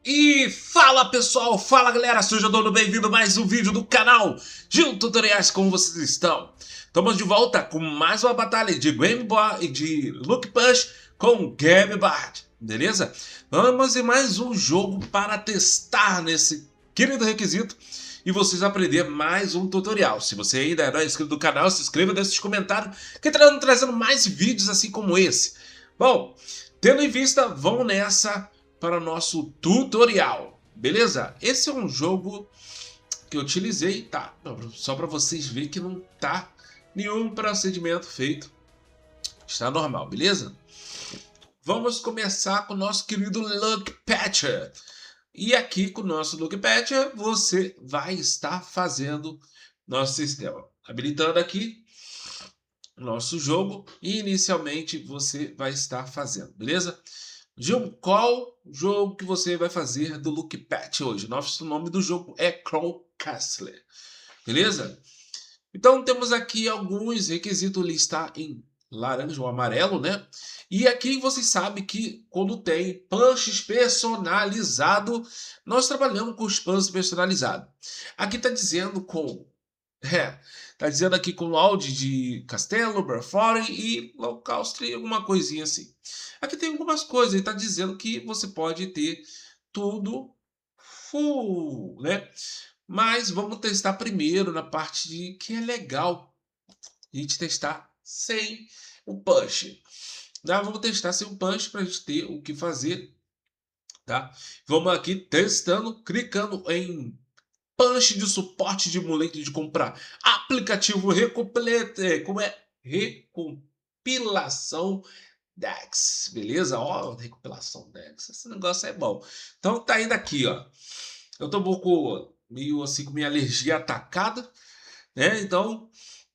E fala pessoal, fala galera, seja todo bem-vindo a mais um vídeo do canal Gil Tutoriais, como vocês estão? Estamos de volta com mais uma batalha de Game Boy e de Lucky Punch com Game Bard, beleza? Vamos em mais um jogo para testar nesse querido requisito e vocês aprender mais um tutorial. Se você ainda não é inscrito no canal, se inscreva, deixe os comentários que estarão trazendo mais vídeos assim como esse. Bom, tendo em vista, vamos nessa para o nosso tutorial, beleza? Esse é um jogo que eu utilizei, tá? Só para vocês verem que não tá nenhum procedimento feito, está normal, beleza? Vamos começar com o nosso querido Lucky Patcher. E aqui com o nosso Lucky Patcher, você vai estar fazendo nosso sistema. Habilitando aqui nosso jogo e inicialmente você vai estar fazendo, beleza? Gil, qual jogo que você vai fazer do Lucky Patch hoje? Nosso nome do jogo é Crow Castle, beleza? Então temos aqui alguns requisitos, ele está em laranja ou amarelo, né? E aqui vocês sabem que quando tem punches personalizado, nós trabalhamos com os punches personalizados. Aqui está dizendo com tá dizendo aqui com Loud de Castelo, Belfort e Localstri, alguma coisinha assim. Aqui tem algumas coisas, ele tá dizendo que você pode ter tudo full, né? Mas vamos testar primeiro na parte de que é legal a gente testar sem o punch. Tá? Vamos testar sem o punch para a gente ter o que fazer, tá? Vamos aqui testando, clicando em punch de suporte de moleque de comprar. Aplicativo como é? Recompilação Dex, beleza? Ó, recompilação Dex, esse negócio é bom. Então tá indo aqui, ó. Eu tô um pouco meio assim com minha alergia atacada, né? Então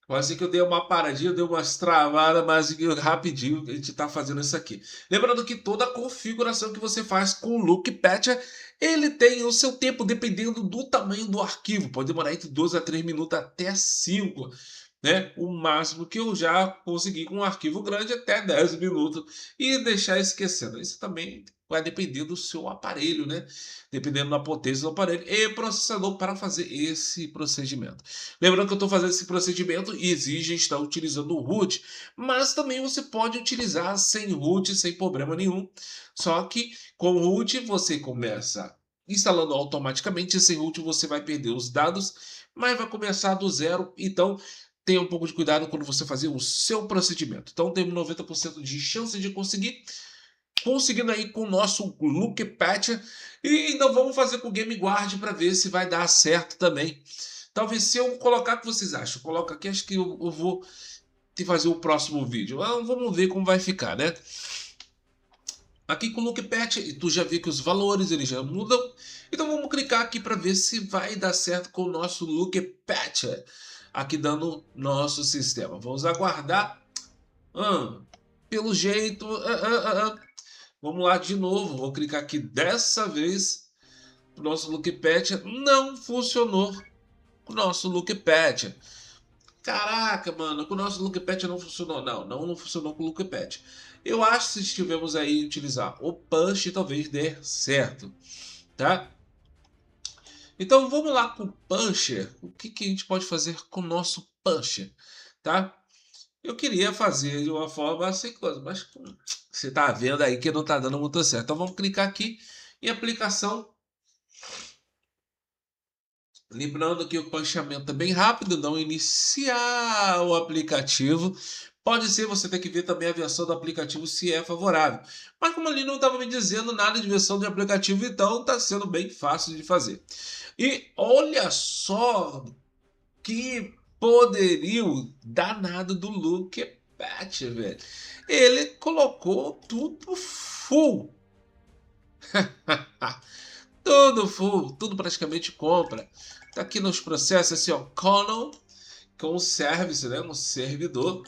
pode ser que eu dei uma paradinha, eu dei umas travadas, mas rapidinho a gente tá fazendo isso aqui. Lembrando que toda a configuração que você faz com o Lucky Patcher, ele tem o seu tempo dependendo do tamanho do arquivo. Pode demorar entre 2 a 3 minutos até 5, né? O máximo que eu já consegui com um arquivo grande até 10 minutos e deixar esquecendo. Isso também vai depender do seu aparelho, né? Dependendo da potência do aparelho e processador para fazer esse procedimento. Lembrando que eu estou fazendo esse procedimento e exige estar utilizando o root, mas também você pode utilizar sem root, sem problema nenhum. Só que com o root você começa instalando automaticamente, sem root você vai perder os dados, mas vai começar do zero, então tenha um pouco de cuidado quando você fazer o seu procedimento. Então temos 90% de chance de conseguir, conseguindo aí com o nosso Lucky Patcher, e ainda vamos fazer com o Game Guard para ver se vai dar certo também. Talvez se eu colocar, o que vocês acham? Coloca aqui, acho que eu vou te fazer o próximo vídeo. Vamos ver como vai ficar, né? Aqui com o Look Patch, tu já viu que os valores eles já mudam. Então vamos clicar aqui para ver se vai dar certo com o nosso Look Patch. Aqui dando nosso sistema. Vamos aguardar. Pelo jeito. Vamos lá de novo. Vou clicar aqui dessa vez. O nosso Look Patch não funcionou com o nosso Look Patch. Caraca, mano, com o nosso Look Patch não funcionou. Não funcionou com o Look Patch. Eu acho que se estivermos aí utilizar o Punch, talvez dê certo, tá? Então vamos lá com o Puncher. O que a gente pode fazer com o nosso Puncher, tá? Eu queria fazer de uma forma assim, mas você tá vendo aí que não tá dando muito certo. Então vamos clicar aqui em aplicação. Lembrando que o punchamento é bem rápido, não iniciar o aplicativo. Pode ser você ter que ver também a versão do aplicativo se é favorável. Mas como ali não estava me dizendo nada de versão de aplicativo, então está sendo bem fácil de fazer. E olha só que poderio danado do Luke Patch, velho. Ele colocou tudo full. Tudo full, tudo praticamente compra. Tá aqui nos processos assim, ó, Conan com o service, né, um servidor,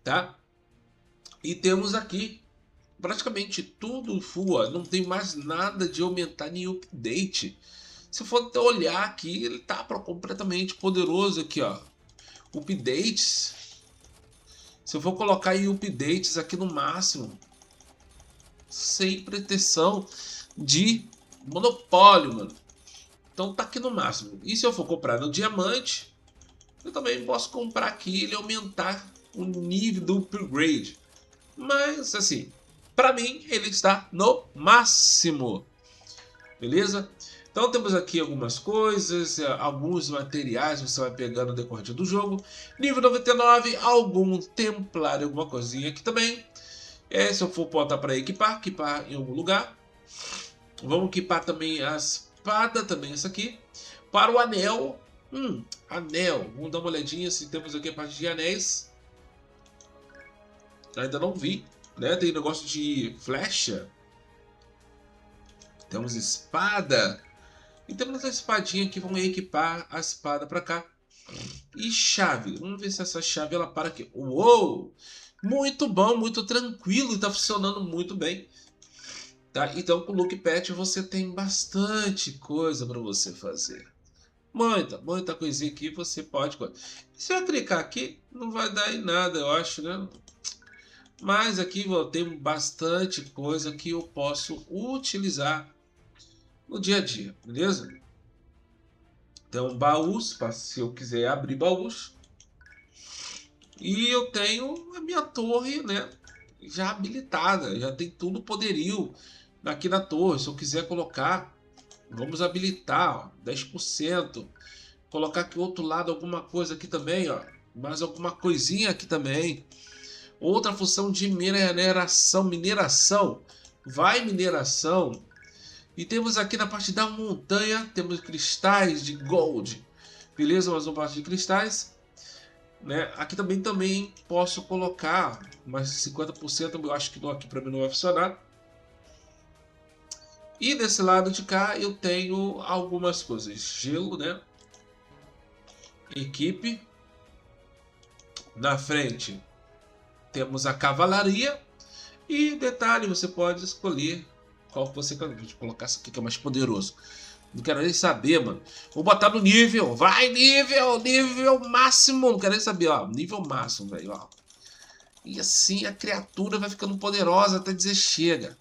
tá? E temos aqui praticamente tudo full, ó, não tem mais nada de aumentar nem update. Se for olhar aqui, ele tá completamente poderoso aqui, ó. Updates. Se eu for colocar em updates aqui no máximo, sem proteção de monopólio, mano. Então tá aqui no máximo. E se eu for comprar no diamante, eu também posso comprar aqui e aumentar o nível do upgrade. Mas assim, para mim ele está no máximo. Beleza? Então temos aqui algumas coisas, alguns materiais você vai pegando no decorrer do jogo. Nível 99, algum templário, alguma coisinha aqui também. Se eu for botar para equipar em algum lugar. Vamos equipar também a espada, também essa aqui. Para o anel, anel, vamos dar uma olhadinha se temos aqui a parte de anéis. Ainda não vi, né? Tem negócio de flecha. Temos espada. E temos essa espadinha aqui, vamos equipar a espada para cá. E chave, vamos ver se essa chave ela para aqui. Uou! Muito bom, muito tranquilo e está funcionando muito bem. Tá? Então com o Look Pet você tem bastante coisa para você fazer. Muita coisinha aqui você pode. Se eu clicar aqui, não vai dar em nada, eu acho, né? Mas aqui eu tenho bastante coisa que eu posso utilizar no dia a dia, beleza? Então, baús, se eu quiser abrir baús. E eu tenho a minha torre, né? Já habilitada, já tem tudo poderio aqui na torre. Se eu quiser colocar, vamos habilitar, ó, 10%. Colocar aqui outro lado alguma coisa aqui também, ó. Mais alguma coisinha aqui também. Outra função de mineração. Vai mineração. E temos aqui na parte da montanha, temos cristais de gold. Beleza? Mais uma parte de cristais. Né? Aqui também posso colocar mais 50%, eu acho que aqui para mim não vai funcionar. E desse lado de cá eu tenho algumas coisas. Gelo, né? Equipe. Na frente temos a cavalaria. E detalhe, você pode escolher qual que você quer. Vou colocar esse aqui que é mais poderoso. Não quero nem saber, mano. Vou botar no nível. Vai, nível máximo. Não quero nem saber, ó. Nível máximo, velho, ó. E assim a criatura vai ficando poderosa até dizer chega.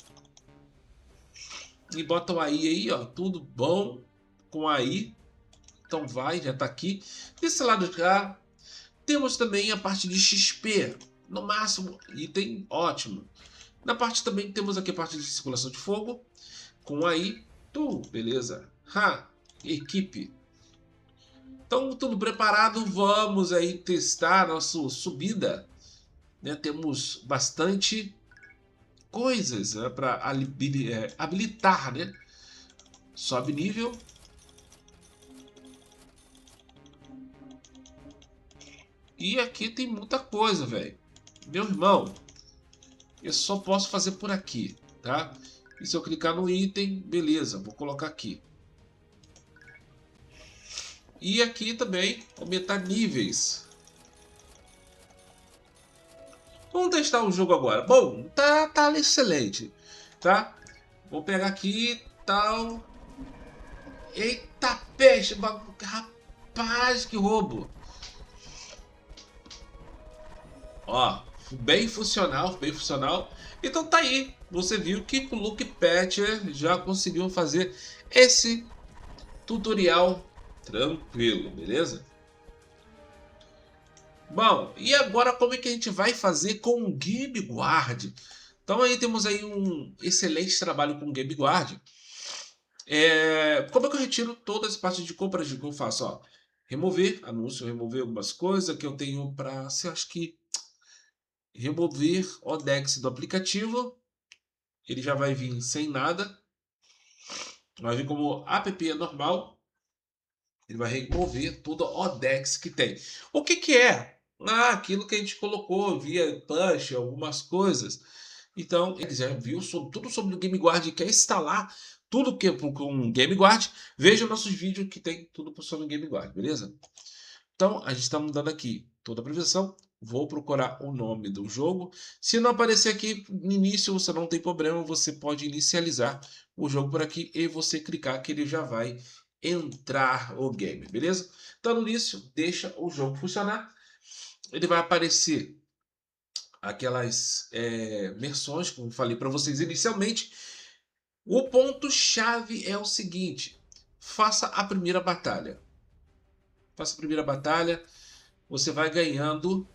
E bota o aí, ó. Tudo bom com aí. Então vai, já tá aqui. Desse lado de cá, temos também a parte de XP. No máximo, item ótimo. Na parte também temos aqui a parte de circulação de fogo. Com aí, beleza. Equipe. Então, tudo preparado, vamos aí testar nossa subida. Né? Temos bastante coisas, né, para habilitar, né? Sobe nível. E aqui tem muita coisa, velho. Meu irmão, eu só posso fazer por aqui, tá? E se eu clicar no item, beleza, vou colocar aqui. E aqui também aumentar níveis. Vamos testar o jogo agora. Bom, tá excelente, tá? Vou pegar aqui tal. Eita peixe, rapaz, que roubo! Ó, bem funcional, bem funcional. Então tá aí, você viu que com o Look Patcher já conseguiu fazer esse tutorial tranquilo, beleza? Bom, e agora como é que a gente vai fazer com o Game Guard? Então aí temos aí um excelente trabalho com o Game Guard. Como é que eu retiro todas as partes de compras que eu faço? Ó, remover anúncio, remover algumas coisas que eu tenho para, acho que remover o Dex do aplicativo. Ele já vai vir sem nada. Vai vir como app normal. Ele vai remover todo o Dex que tem. O que é? Aquilo que a gente colocou via push, algumas coisas. Então, ele já viu tudo sobre o Game Guard, quer instalar tudo que com Game Guard, veja nossos vídeos que tem tudo sobre o Game Guard, beleza? Então, a gente está mudando aqui toda a prevenção. Vou procurar o nome do jogo. Se não aparecer aqui no início, você não tem problema. Você pode inicializar o jogo por aqui e você clicar que ele já vai entrar o game, beleza? Então, no início, deixa o jogo funcionar. Ele vai aparecer aquelas versões, como falei para vocês inicialmente. O ponto-chave é o seguinte: faça a primeira batalha. Faça a primeira batalha, você vai ganhando,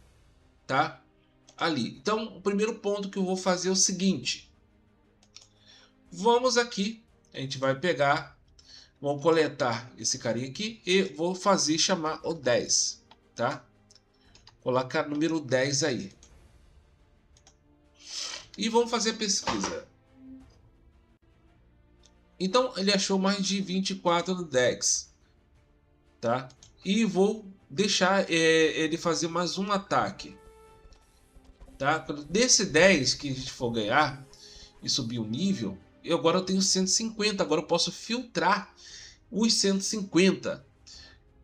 tá? Ali. Então, o primeiro ponto que eu vou fazer é o seguinte: vamos aqui, a gente vai pegar, vamos coletar esse carinha aqui e vou fazer chamar o 10, tá? Colocar número 10 aí. E vamos fazer a pesquisa. Então, ele achou mais de 24 no Dex, tá? E vou deixar ele fazer mais um ataque, tá? Desse 10 que a gente for ganhar e subir o nível, agora eu tenho 150, agora eu posso filtrar os 150.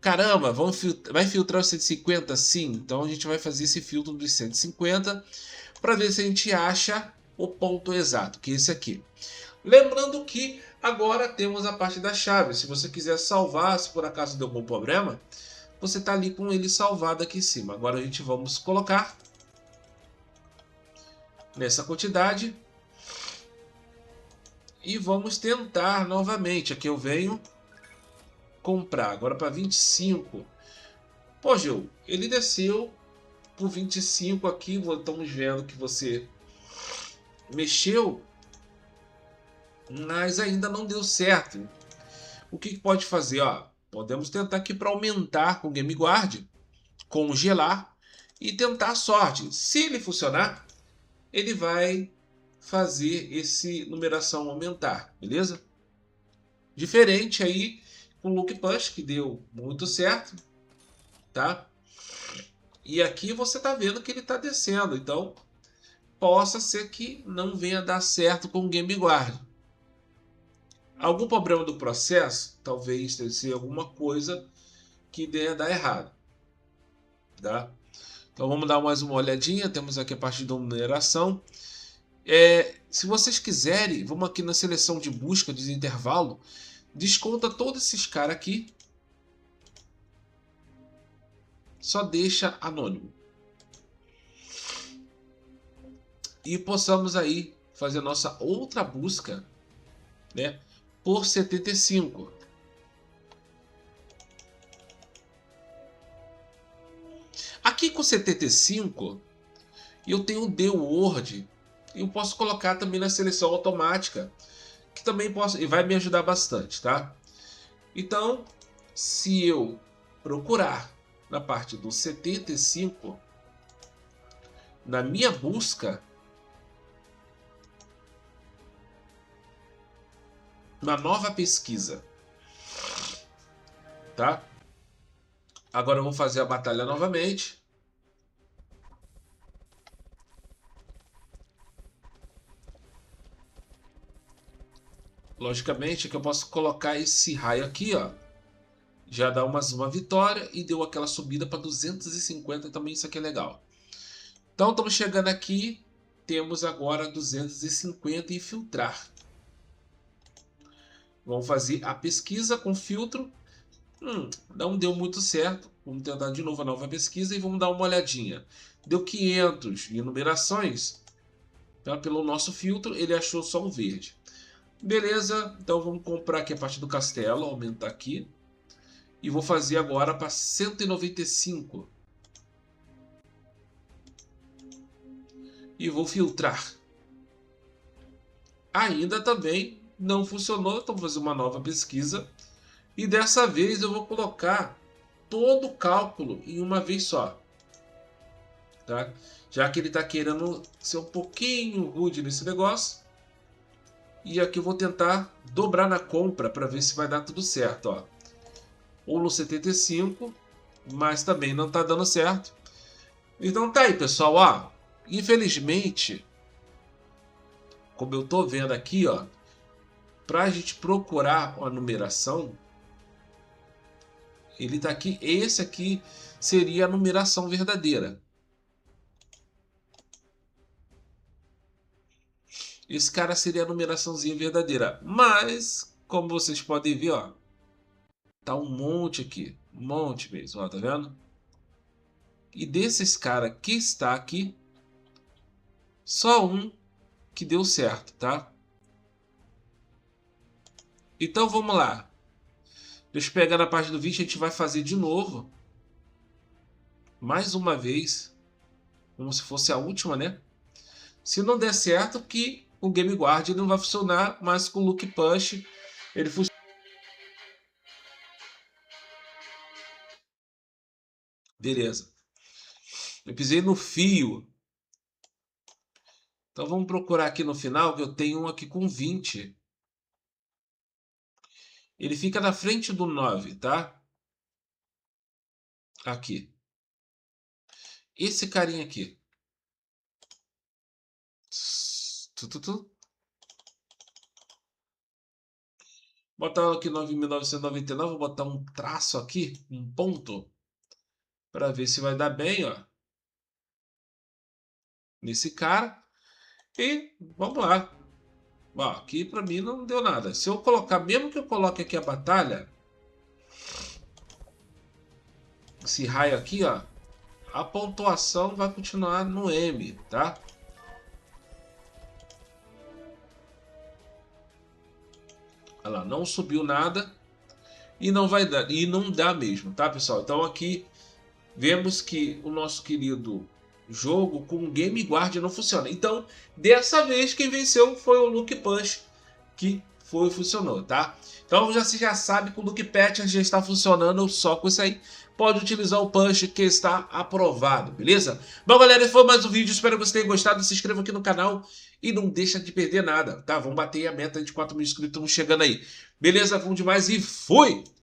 Caramba, vai filtrar os 150? Sim, então a gente vai fazer esse filtro dos 150 para ver se a gente acha o ponto exato, que é esse aqui. Lembrando que agora temos a parte da chave. Se você quiser salvar, se por acaso deu algum problema, você está ali com ele salvado aqui em cima. Agora a gente vamos colocar nessa quantidade e vamos tentar novamente. Aqui eu venho comprar agora para 25. Pô, Gil, ele desceu por 25 aqui. Estamos vendo que você mexeu, mas ainda não deu certo. O que pode fazer? Ó, podemos tentar aqui para aumentar com o Game Guard, congelar e tentar a sorte. Se ele funcionar, ele vai fazer esse numeração aumentar, beleza? Diferente aí com o Lucky Punch, que deu muito certo, tá? E aqui você tá vendo que ele tá descendo, então possa ser que não venha dar certo com o Game Guard. Algum problema do processo, talvez seja alguma coisa que venha dar errado, tá? Então vamos dar mais uma olhadinha. Temos aqui a parte da numeração. Se vocês quiserem, vamos aqui na seleção de busca de intervalo, desconta todos esses caras aqui, só deixa anônimo e possamos aí fazer nossa outra busca, né, por 75. Aqui com 75 eu tenho o The Word e eu posso colocar também na seleção automática, que também posso e vai me ajudar bastante, tá? Então, se eu procurar na parte do 75 na minha busca, uma nova pesquisa, tá? Agora eu vou fazer a batalha novamente. Logicamente que eu posso colocar esse raio aqui, ó. Já dá uma vitória e deu aquela subida para 250 também, isso aqui é legal. Então estamos chegando aqui, temos agora 250 e filtrar. Vamos fazer a pesquisa com filtro. Não deu muito certo. Vamos tentar de novo a nova pesquisa e vamos dar uma olhadinha. Deu 500 em numerações. Então, pelo nosso filtro, ele achou só o verde. Beleza, então vamos comprar aqui a parte do castelo, aumentar aqui. E vou fazer agora para 195. E vou filtrar. Ainda também não funcionou, então vou fazer uma nova pesquisa. E dessa vez eu vou colocar todo o cálculo em uma vez só. Tá? Já que ele está querendo ser um pouquinho rude nesse negócio. E aqui eu vou tentar dobrar na compra para ver se vai dar tudo certo. Ó. Ou no 75, mas também não está dando certo. Então tá aí, pessoal. Ó, infelizmente, como eu estou vendo aqui, ó, para a gente procurar a numeração, ele está aqui. Esse aqui seria a numeração verdadeira. Esse cara seria a numeraçãozinha verdadeira. Mas, como vocês podem ver, ó, tá um monte aqui. Um monte mesmo, ó, tá vendo? E desses caras que está aqui, só um que deu certo, tá? Então vamos lá. Deixa eu pegar na página do vídeo, a gente vai fazer de novo. Mais uma vez. Como se fosse a última, né? Se não der certo, que o Game Guard não vai funcionar, mas com o Lucky Punch ele funciona. Beleza. Eu pisei no fio. Então vamos procurar aqui no final, que eu tenho um aqui com 20. Ele fica na frente do 9, tá? Aqui. Esse carinha aqui. Botar aqui 9.999, vou botar um traço aqui, um ponto, para ver se vai dar bem, ó. Nesse cara. E vamos lá. Ó, aqui para mim não deu nada. Se eu colocar, mesmo que eu coloque aqui a batalha, esse raio aqui, ó, a pontuação vai continuar no M, tá? Olha lá, não subiu nada e não vai dar, e não dá mesmo, tá, pessoal? Então aqui vemos que o nosso querido jogo com o Game Guard não funciona. Então, dessa vez quem venceu foi o Lucky Punch, que funcionou, tá? Então você já sabe que o Lucky Patch já está funcionando só com isso aí. Pode utilizar o Punch que está aprovado, beleza? Bom, galera, esse foi mais um vídeo. Espero que vocês tenham gostado. Se inscreva aqui no canal e não deixa de perder nada, tá? Vamos bater a meta de 4.000 inscritos. Estamos chegando aí. Beleza? Vamos demais e fui!